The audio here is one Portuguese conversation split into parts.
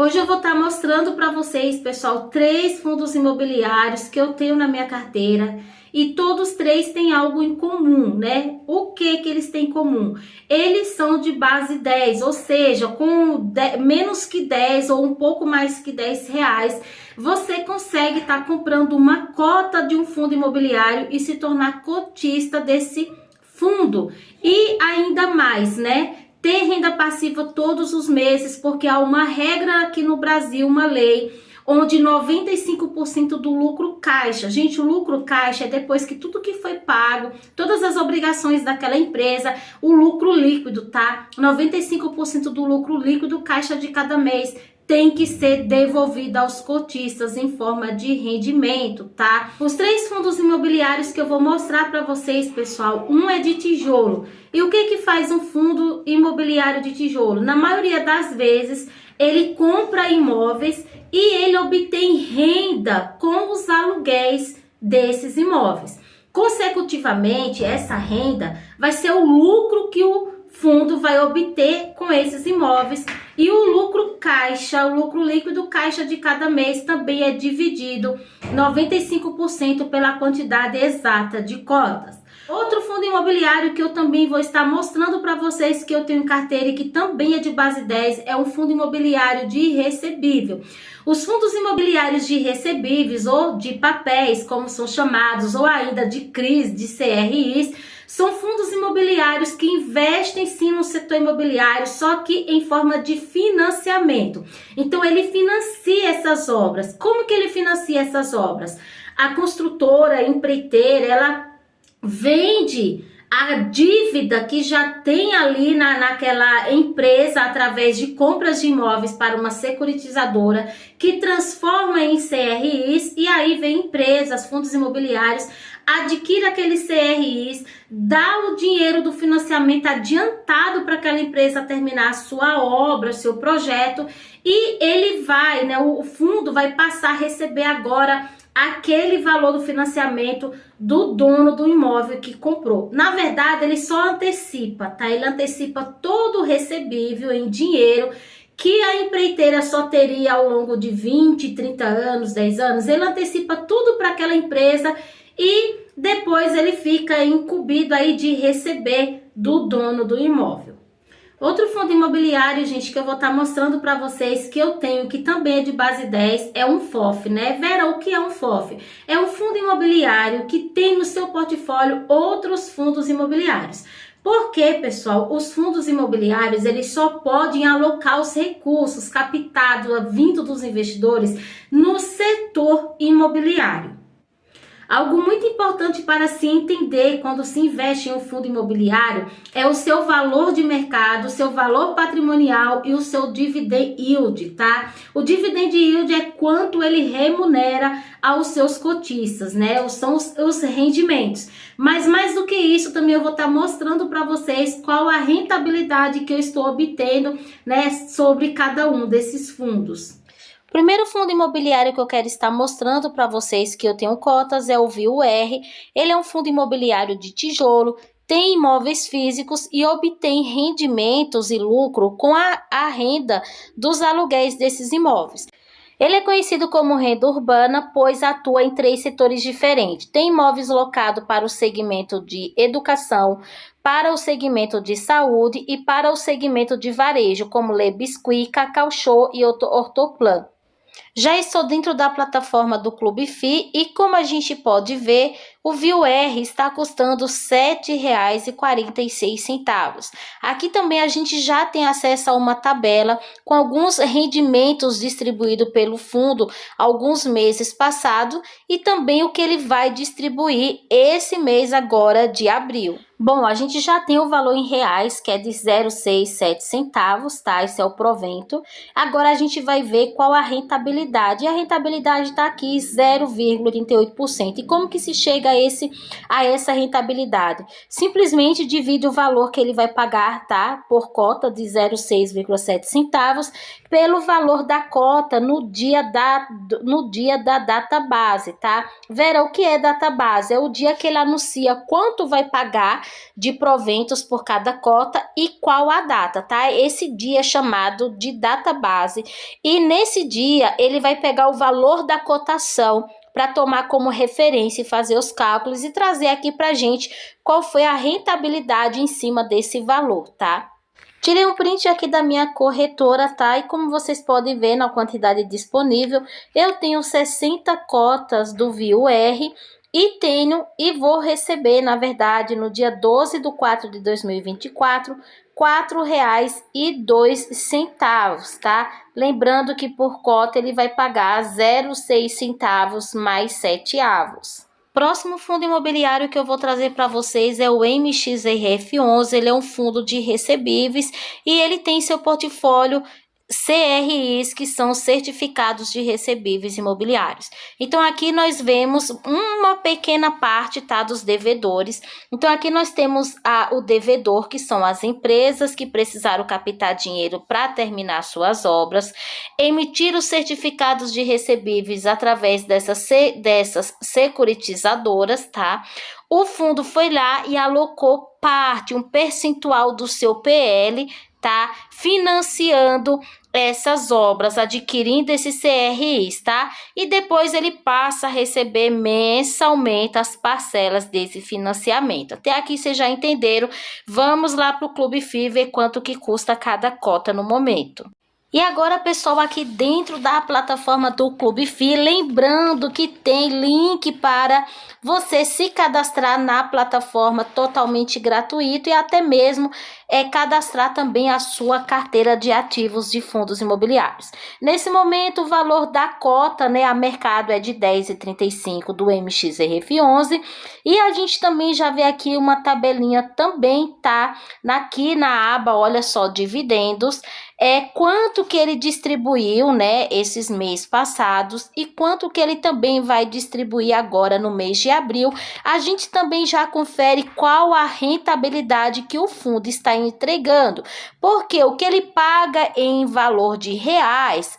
Hoje eu vou estar mostrando para vocês, pessoal, 3 fundos imobiliários que eu tenho na minha carteira e todos 3 têm algo em comum, né? O que eles têm em comum? Eles são de base 10, ou seja, com menos que 10 ou um pouco mais que 10 reais, você consegue estar comprando uma cota de um fundo imobiliário e se tornar cotista desse fundo. E ainda mais, né? Ter renda passiva todos os meses, porque há uma regra aqui no Brasil, uma lei, onde 95% do lucro caixa. Gente, o lucro caixa é depois que tudo que foi pago, todas as obrigações daquela empresa, o lucro líquido, tá? 95% do lucro líquido caixa de cada mês tem que ser devolvida aos cotistas em forma de rendimento, tá? Os 3 fundos imobiliários que eu vou mostrar para vocês, pessoal, um é de tijolo. E o que faz um fundo imobiliário de tijolo? Na maioria das vezes, ele compra imóveis e ele obtém renda com os aluguéis desses imóveis. Consecutivamente, essa renda vai ser o lucro que o fundo vai obter com esses imóveis, e o lucro caixa, o lucro líquido caixa de cada mês também é dividido 95% pela quantidade exata de cotas. Outro fundo imobiliário que eu também vou estar mostrando para vocês que eu tenho em carteira e que também é de base 10 é um fundo imobiliário de recebível. Os fundos imobiliários de recebíveis ou de papéis, como são chamados, ou ainda de CRIs, de CRIs, são fundos imobiliários que investem sim no setor imobiliário, só que em forma de financiamento. Então ele financia essas obras. Como que ele financia essas obras? A construtora, a empreiteira, ela vende a dívida que já tem ali naquela empresa através de compras de imóveis para uma securitizadora que transforma em CRIs, e aí vem empresas, fundos imobiliários, adquire aqueles CRIs, dá o dinheiro do financiamento adiantado para aquela empresa terminar a sua obra, seu projeto, e ele vai, né, o fundo vai passar a receber agora aquele valor do financiamento do dono do imóvel que comprou. Na verdade, ele só antecipa, tá? Ele antecipa todo o recebível em dinheiro que a empreiteira só teria ao longo de 20, 30 anos, 10 anos. Ele antecipa tudo para aquela empresa e depois ele fica incumbido aí de receber do dono do imóvel. Outro fundo imobiliário, gente, que eu vou estar mostrando para vocês que eu tenho, que também é de base 10, é um FOF, né? Vera, o que é um FOF? É um fundo imobiliário que tem no seu portfólio outros fundos imobiliários. Porque, pessoal, os fundos imobiliários, eles só podem alocar os recursos captados, vindo dos investidores, no setor imobiliário. Algo muito importante para se entender quando se investe em um fundo imobiliário é o seu valor de mercado, o seu valor patrimonial e o seu dividend yield, tá? O dividend yield é quanto ele remunera aos seus cotistas, né? São os rendimentos. Mas mais do que isso, também eu vou estar mostrando para vocês qual a rentabilidade que eu estou obtendo, né, sobre cada um desses fundos. O primeiro fundo imobiliário que eu quero estar mostrando para vocês que eu tenho cotas é o VIUR. Ele é um fundo imobiliário de tijolo, tem imóveis físicos e obtém rendimentos e lucro com a renda dos aluguéis desses imóveis. Ele é conhecido como renda urbana, pois atua em 3 setores diferentes. Tem imóveis locados para o segmento de educação, para o segmento de saúde e para o segmento de varejo, como Le Biscuit, Cacau Show e Hortoplan. Já estou dentro da plataforma do Clube FI e, como a gente pode ver, o VIUR está custando R$ 7,46. Aqui também a gente já tem acesso a uma tabela com alguns rendimentos distribuídos pelo fundo alguns meses passados e também o que ele vai distribuir esse mês agora de abril. Bom, a gente já tem o valor em reais, que é de 0,67 centavos, tá? Esse é o provento. Agora a gente vai ver qual a rentabilidade rentabilidade. E a rentabilidade está aqui 0,38%. E como que se chega a essa rentabilidade? Simplesmente divide o valor que ele vai pagar, tá? Por cota de 0,6,7 centavos pelo valor da cota no dia da data base, tá? Vera, o que é data base? É o dia que ele anuncia quanto vai pagar de proventos por cada cota e qual a data, tá? Esse dia é chamado de data base e nesse dia ele vai pegar o valor da cotação para tomar como referência e fazer os cálculos e trazer aqui pra gente qual foi a rentabilidade em cima desse valor, tá? Tirei um print aqui da minha corretora, tá? E como vocês podem ver na quantidade disponível, eu tenho 60 cotas do VIUR e vou receber, na verdade, no dia 12/4/2024, R$ 4,02, tá? Lembrando que por cota ele vai pagar 0,6 centavos mais 7 avos. Próximo fundo imobiliário que eu vou trazer para vocês é o MXRF11, ele é um fundo de recebíveis e ele tem seu portfólio CRIs, que são certificados de recebíveis imobiliários. Então aqui nós vemos uma pequena parte, tá, dos devedores. Então aqui nós temos o devedor, que são as empresas que precisaram captar dinheiro para terminar suas obras, emitir os certificados de recebíveis através dessas securitizadoras, tá? O fundo foi lá e alocou parte, um percentual do seu PL, tá? Financiando essas obras, adquirindo esses CRIs, tá? E depois ele passa a receber mensalmente as parcelas desse financiamento. Até aqui vocês já entenderam. Vamos lá para o Clube FI ver quanto que custa cada cota no momento. E agora, pessoal, aqui dentro da plataforma do Clube FI, lembrando que tem link para você se cadastrar na plataforma totalmente gratuito e até mesmo cadastrar também a sua carteira de ativos de fundos imobiliários. Nesse momento, o valor da cota, né, a mercado é de R$ 10,35 do MXRF11 e a gente também já vê aqui uma tabelinha também, tá? Aqui na aba, olha só, dividendos, quanto que ele distribuiu, né, esses meses passados e quanto que ele também vai distribuir agora no mês de abril. A gente também já confere qual a rentabilidade que o fundo está entregando, porque o que ele paga em valor de reais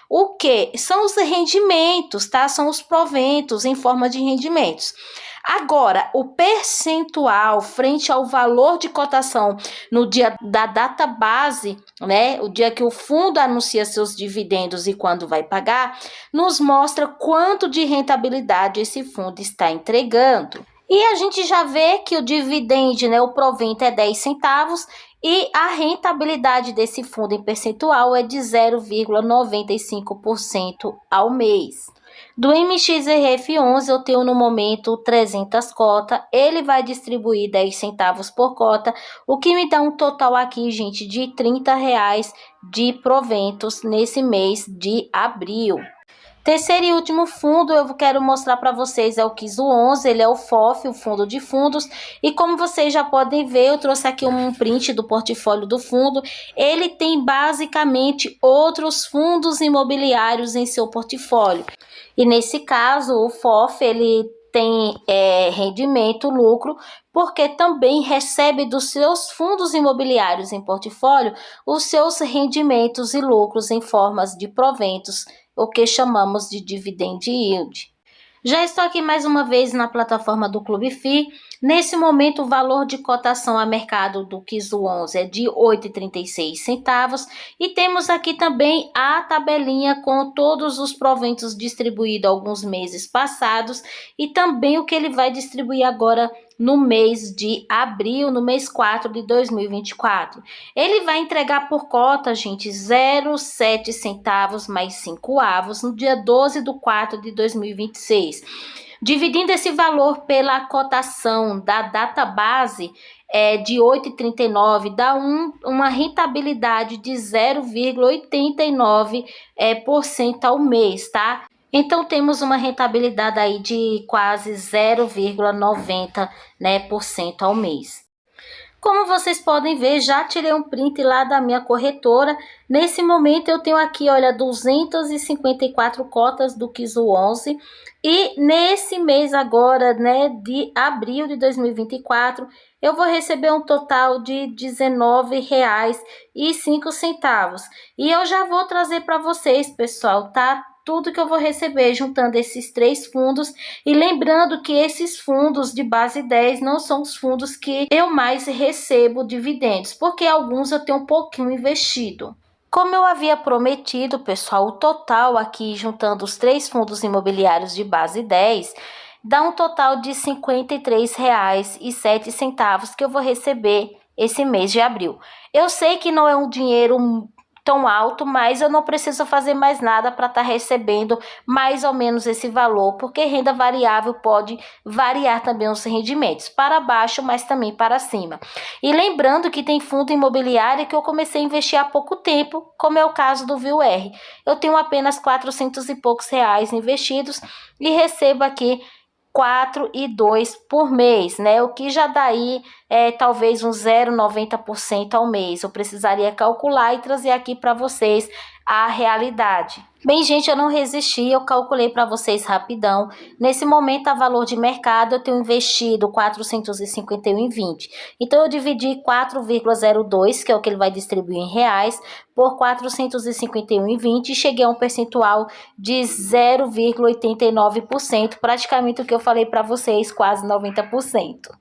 o que? São os rendimentos, tá? São os proventos em forma de rendimentos. Agora, o percentual frente ao valor de cotação no dia da data base, né, o dia que o fundo anuncia seus dividendos e quando vai pagar, nos mostra quanto de rentabilidade esse fundo está entregando. E a gente já vê que o dividendo, né, o provento é 10 centavos e a rentabilidade desse fundo em percentual é de 0,95% ao mês. Do MXRF11 eu tenho no momento 300 cotas, ele vai distribuir 10 centavos por cota, o que me dá um total aqui, gente, de R$ 30 de proventos nesse mês de abril. Terceiro e último fundo eu quero mostrar para vocês é o KISU11, ele é o FOF, o fundo de fundos, e como vocês já podem ver, eu trouxe aqui um print do portfólio do fundo. Ele tem basicamente outros fundos imobiliários em seu portfólio, e nesse caso o FOF ele tem rendimento, lucro, porque também recebe dos seus fundos imobiliários em portfólio os seus rendimentos e lucros em formas de proventos, o que chamamos de dividend yield. Já estou aqui mais uma vez na plataforma do Clube FI. Nesse momento, o valor de cotação a mercado do KISU11 é de R$ 8,36 e temos aqui também a tabelinha com todos os proventos distribuídos alguns meses passados e também o que ele vai distribuir agora no mês de abril, no mês 4 de 2024. Ele vai entregar por cota, gente, 0,7 centavos mais 5 avos no dia 12/4 de 2026. Dividindo esse valor pela cotação da data base de 8,39, dá uma rentabilidade de 0,89% ao mês, tá? Então, temos uma rentabilidade aí de quase 0,90%, né, por cento ao mês. Como vocês podem ver, já tirei um print lá da minha corretora. Nesse momento eu tenho aqui, olha, 254 cotas do Kizu 11. E nesse mês agora, né, de abril de 2024, eu vou receber um total de R$ 19,05. E eu já vou trazer para vocês, pessoal, tá? Tudo que eu vou receber juntando esses 3 fundos, e lembrando que esses fundos de base 10 não são os fundos que eu mais recebo dividendos, porque alguns eu tenho um pouquinho investido. Como eu havia prometido, pessoal, o total aqui juntando os 3 fundos imobiliários de base 10 dá um total de R$ 53,07 que eu vou receber esse mês de abril. Eu sei que não é um dinheiro tão alto, mas eu não preciso fazer mais nada para estar recebendo mais ou menos esse valor, porque renda variável pode variar também os rendimentos, para baixo, mas também para cima. E lembrando que tem fundo imobiliário que eu comecei a investir há pouco tempo, como é o caso do VUR. Eu tenho apenas 400 e poucos reais investidos e recebo aqui 4,2 por mês, né? O que já dá aí talvez uns 0,90% ao mês. Eu precisaria calcular e trazer aqui para vocês a realidade. Bem, gente, eu não resisti, eu calculei para vocês rapidão. Nesse momento, a valor de mercado, eu tenho investido R$ 451,20. Então, eu dividi 4,02, que é o que ele vai distribuir em reais, por 451,20 e cheguei a um percentual de 0,89%, praticamente o que eu falei para vocês, quase 90%.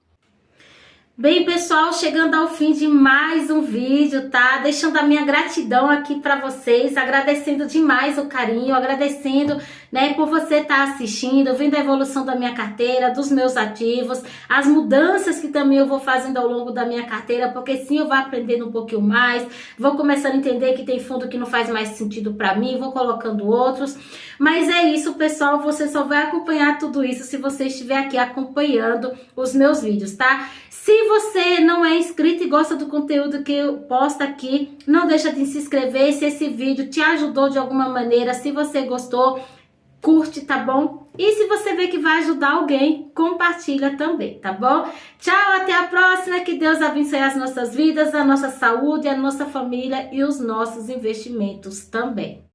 Bem, pessoal, chegando ao fim de mais um vídeo, tá? Deixando a minha gratidão aqui para vocês, agradecendo demais o carinho, agradecendo, né, por você estar assistindo, vendo a evolução da minha carteira, dos meus ativos, as mudanças que também eu vou fazendo ao longo da minha carteira, porque sim, eu vou aprendendo um pouquinho mais, vou começando a entender que tem fundo que não faz mais sentido para mim, vou colocando outros. Mas é isso, pessoal, você só vai acompanhar tudo isso se você estiver aqui acompanhando os meus vídeos, tá? Se você não é inscrito e gosta do conteúdo que eu posto aqui, não deixa de se inscrever. Se esse vídeo te ajudou de alguma maneira, se você gostou, curte, tá bom? E se você vê que vai ajudar alguém, compartilha também, tá bom? Tchau, até a próxima, que Deus abençoe as nossas vidas, a nossa saúde, a nossa família e os nossos investimentos também.